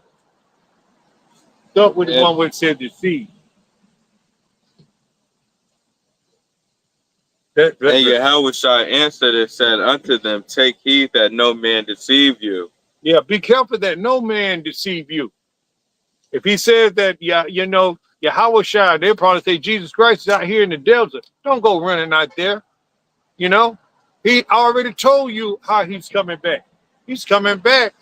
Start with the one where it said deceive. And Yahushua answered and said unto them, Take heed that no man deceive you. Yeah, be careful that no man deceive you. If he says that, you know, Yahushua, they'll probably say Jesus Christ is out here in the desert. Don't go running out there. You know, he already told you how he's coming back. He's coming back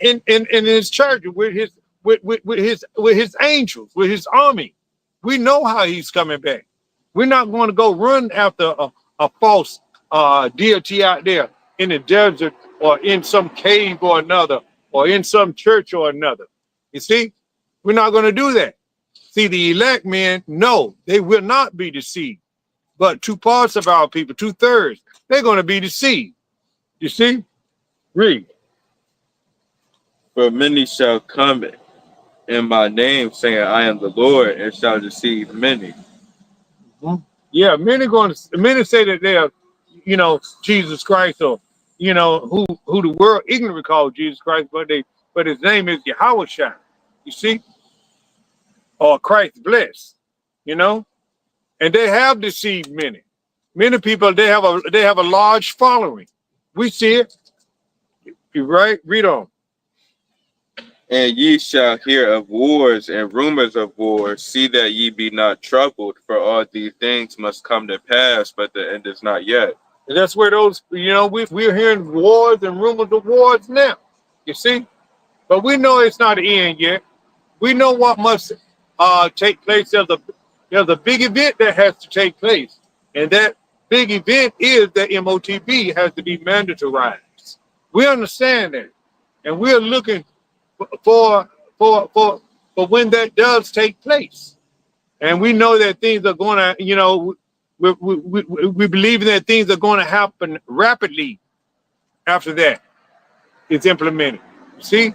in his church with his angels, with his army. We know how he's coming back. We're not going to go run after a false deity out there in the desert or in some cave or another or in some church or another. You see, we're not going to do that. See, the elect men, no, they will not be deceived. But 2 parts of our people, 2/3, they're going to be deceived. You see? Read. For many shall come in my name, saying, I am the Lord, and shall deceive many. Yeah, many say that they are, you know, Jesus Christ, or, you know, who the world ignorantly calls Jesus Christ, but his name is Yahushua. You see? Or Christ blessed, you know? And they have deceived many. Many people, they have a large following. We see it. You right? Read on. And ye shall hear of wars and rumors of wars. See that ye be not troubled, for all these things must come to pass, but the end is not yet. And that's where those, you know, we're hearing wars and rumors of wars now. You see? But we know it's not the end yet. We know what must take place. There's a big event that has to take place. And that big event is that MOTB has to be mandatorized. We understand that. And we're looking for when that does take place. And we know that things are going to, you know, We believe that things are going to happen rapidly after that. It's implemented. See?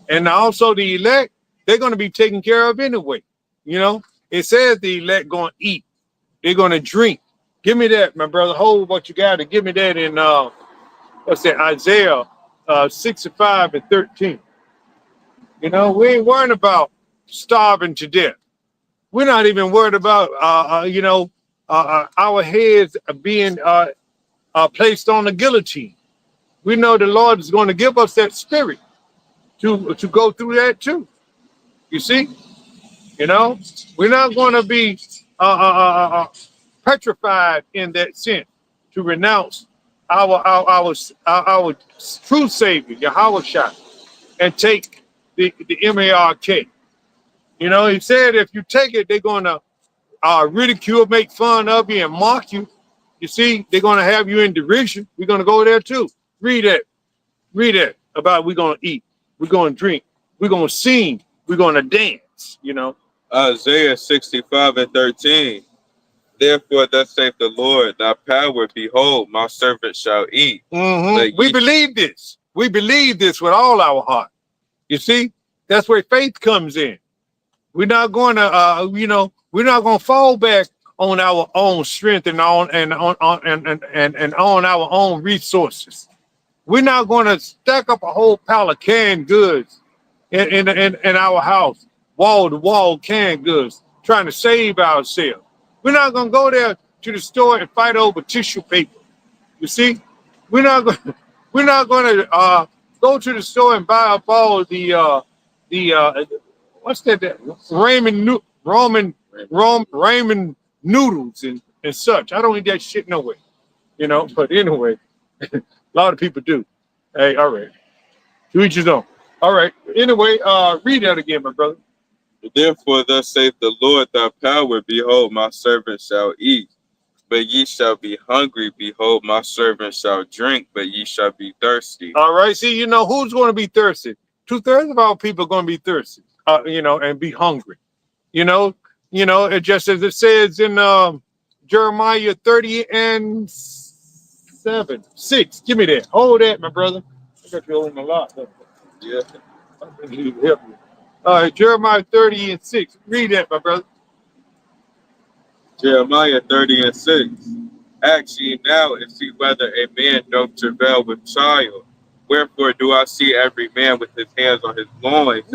And also the elect, they're going to be taken care of anyway. You know, it says the elect going to eat. They're going to drink. Give me that, my brother. Hold what you got to give me that in, what's that, Isaiah 65 and 13. You know, we ain't worrying about starving to death. We're not even worried about, our heads being placed on the guillotine. We know the Lord is going to give us that spirit to go through that too. You see, you know, we're not going to be petrified in that sense to renounce our true Savior, Yahweh Shai, and take the mark. You know, he said if you take it, they're going to ridicule, make fun of you, and mock you. You see, they're going to have you in derision. We're going to go there too. Read it about we're going to eat, we're going to drink, we're going to sing, we're going to dance, you know. Isaiah 65 and 13. Therefore, thus saith the Lord, thy power, behold, my servant shall eat. We believe this. We believe this with all our heart. You see, that's where faith comes in. We're not going to, we're not going to fall back on our own strength and on our own resources. We're not going to stack up a whole pile of canned goods in our house, wall to wall canned goods, trying to save ourselves. We're not going to go there to the store and fight over tissue paper. You see, we're not going to go to the store and buy up all the what's that ramen noodles and such. I don't eat that shit no way, you know. But anyway, a lot of people do. Hey, all right, to each his own. All right. Anyway, read that again, my brother. Therefore, thus saith the Lord, thy power, behold, my servant shall eat, but ye shall be hungry. Behold, my servant shall drink, but ye shall be thirsty. All right. See, you know who's going to be thirsty? 2/3 of our people are going to be thirsty, and be hungry. You know, it just as it says in Jeremiah 30 and 6. Give me that. Hold that, my brother. I got you holding a lot. Yeah. I need to help you. All right, Jeremiah 30 and 6. Read that, my brother. Jeremiah 30 and 6. Ask ye now and see whether a man doth travail with child. Wherefore do I see every man with his hands on his loins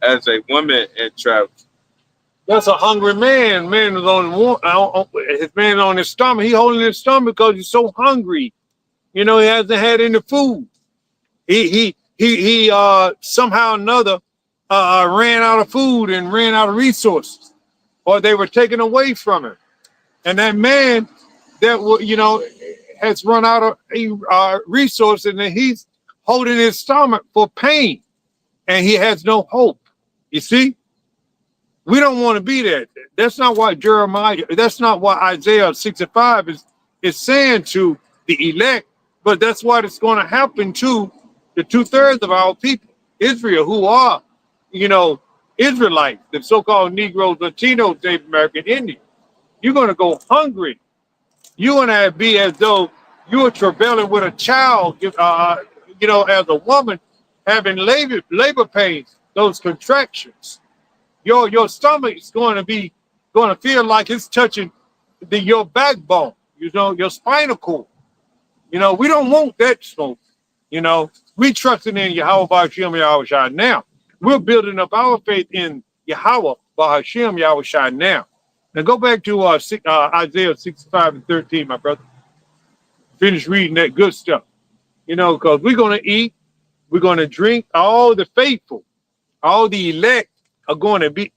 as a woman in travail? That's a hungry man. Man is his man on his stomach. He holding his stomach because he's so hungry. You know, he hasn't had any food. He somehow or another ran out of food and ran out of resources, or they were taken away from him. And that man that has run out of resources, and he's holding his stomach for pain, and he has no hope. You see, we don't want to be that. That's not what that's not what Isaiah 65 is saying to the elect, but that's what it's going to happen to the 2/3 of our people, Israel, who are, Israelites, the so-called Negroes, Latinos, Native American Indians. You're going to go hungry. You're going to be as though you are travailing with a child, as a woman having labor pains, those contractions. Your stomach is going to feel like it's touching your backbone, your spinal cord. We don't want that smoke. We trusting in Yahweh Ba'ashem Yahweh Shai now. We're building up our faith in Yahweh Ba'ashem Yahweh Shai now. Now go back to Isaiah 65 and 13, my brother. Finish reading that good stuff. Because we're going to eat, we're going to drink. All the faithful, all the elect are going to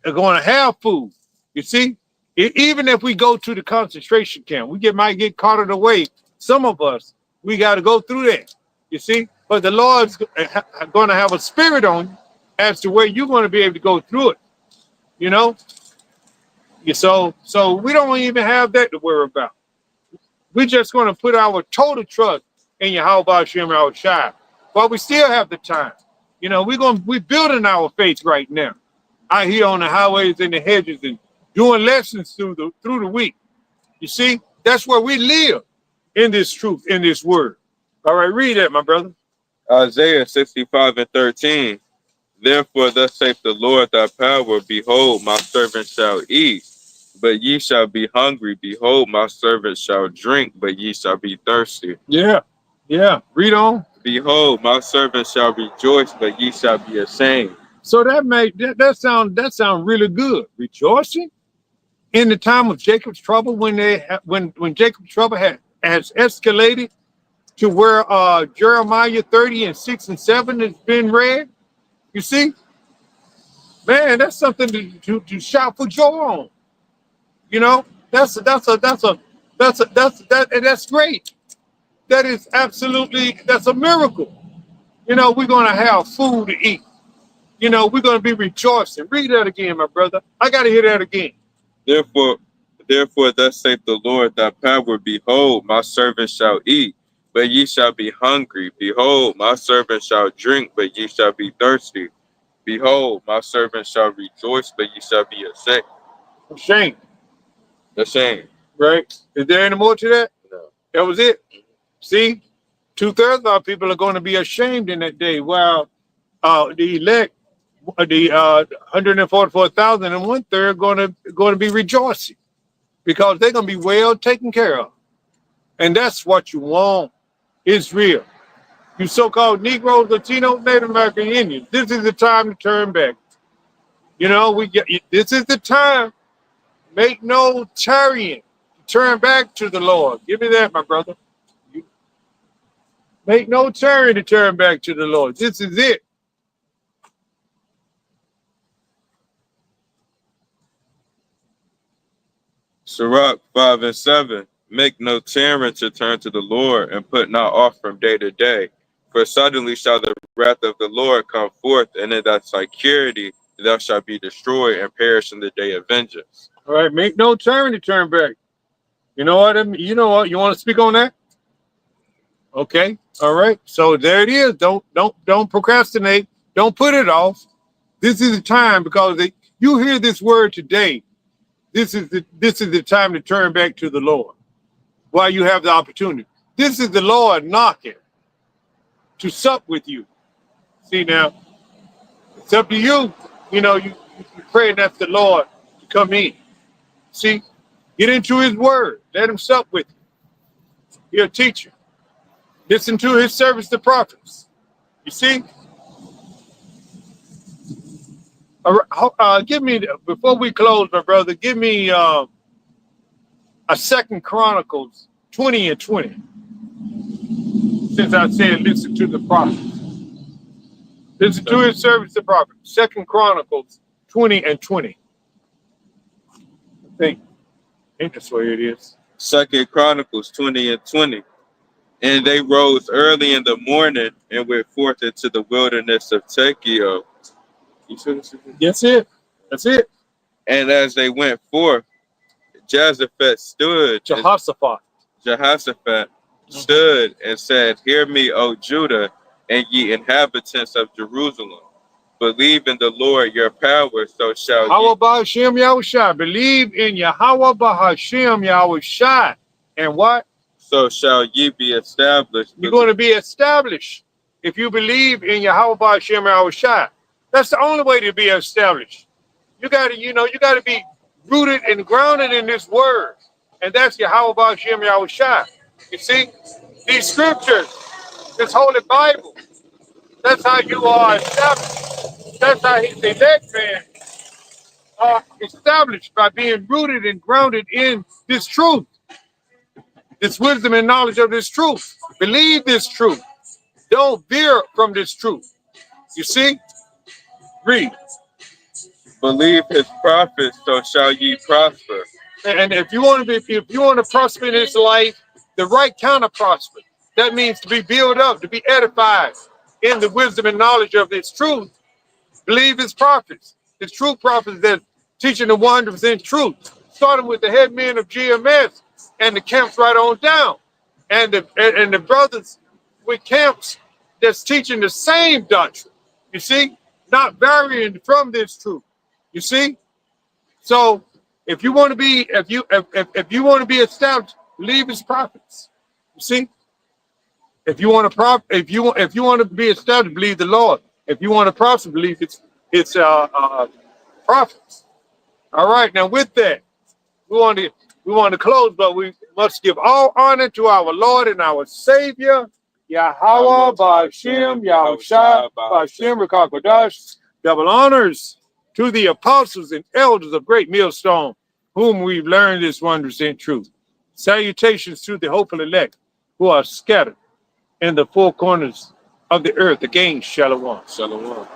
have food. You see, even if we go to the concentration camp, we might get carted away. Some of us, we got to go through that. You see, but the Lord's going to have a spirit on you as to where you're going to be able to go through it. So we don't even have that to worry about. We're just going to put our total trust in Yahweh Ba'ashem Yahweh Shai. But we still have the time. We're building our faith right now. Out here on the highways and the hedges and doing lessons through the week. You see, that's where we live, in this truth, in this word. All right, read that, my brother. Isaiah 65:13. Therefore, thus saith the Lord thy power, behold, my servant shall eat, but ye shall be hungry. Behold, my servant shall drink, but ye shall be thirsty. Yeah, read on. Behold, my servant shall rejoice, but ye shall be ashamed. So that sound really good. Rejoicing in the time of Jacob's trouble, when Jacob's trouble has escalated to where Jeremiah 30 and 6 and 7 has been read. You see, man, that's something to shout for joy on. You know, that's great. That is that's a miracle. You know, we're gonna have food to eat. You know, we're gonna be rejoicing. Read that again, my brother. I gotta hear that again. Therefore, thus saith the Lord thy power, behold, my servant shall eat, but ye shall be hungry. Behold, my servant shall drink, but ye shall be thirsty. Behold, my servant shall rejoice, but ye shall be Ashamed. ashamed. Right? Is there any more to that? No. That was it. See, 2/3 of our people are going to be ashamed in that day, while the elect, the 144,000 and 1/3 going to be rejoicing, because they're going to be well taken care of, and that's what you want. Israel, you so-called Negroes, Latinos, Native American Indians, this is the time to turn back. You know, this is the time. Make no tarrying. Turn back to the Lord. Give me that, my brother. Make no tarrying to turn back to the Lord. This is it. Sirach 5 and 7. Make no tarrying to turn to the Lord, and put not off from day to day. For suddenly shall the wrath of the Lord come forth, and in thy security thou shalt be destroyed and perish in the day of vengeance. All right, make no tarrying to turn back. You know what? You know what? You want to speak on that? Okay. All right. So there it is. Don't procrastinate. Don't put it off. This is the time, because you hear this word today. This is the time to turn back to the Lord while you have the opportunity. This is the Lord knocking to sup with you. See, now, it's up to you. You know, you pray and ask the Lord to come in. See, get into his word. Let him sup with you. He'll teach you. Listen to his servants, the prophets. You see? Give me, before we close, my brother, give me a 2 Chronicles 20 and 20. Since I said listen to the prophets. Listen to his servants, the prophets. 2 Chronicles 20 and 20. I think that's where it is. 2 Chronicles 20 and 20. And they rose early in the morning and went forth into the wilderness of Tekoa. That's it. That's it. And as they went forth, Jehoshaphat stood stood and said, Hear me, O Judah, and ye inhabitants of Jerusalem. Believe in the Lord your power, so shall ye. How about Hashem Yahushua? Believe in Yahweh Bahashem Yahushua. And what? So shall ye be established. You're going to be established if you believe in Yahweh Bahashem Yahushua. That's the only way to be established. You got to be rooted and grounded in this word. And that's Yahweh Bahashem Yahushua. You see, these scriptures, this Holy Bible, that's how you are established. That's how his elect man are established, by being rooted and grounded in this truth, this wisdom and knowledge of this truth. Believe this truth. Don't veer from this truth. You see? Read. Believe his prophets, so shall ye prosper. And if you want to prosper in this life, the right kind of prosper. That means to be built up, to be edified in the wisdom and knowledge of this truth. Believe his prophets, his true prophets that teaching the 100% truth, starting with the head men of GMS and the camps right on down, and the brothers with camps that's teaching the same doctrine. You see, not varying from this truth. You see, so If you want to be, if you want to be established, believe his prophets. You see, if you want to if you want to be established, believe the Lord. If you want to prosper, believe it's prophets. All right. Now with that, we want to close, but we must give all honor to our Lord and our Savior, Yahweh Ba'Shem, Yahushua Ba'Shem, Rakah Kodash. Double honors to the apostles and elders of Great Millstone, whom we've learned this wondrous in truth. Salutations to the hopeful elect who are scattered in the four corners of the earth. Again, Shalom. Shalom.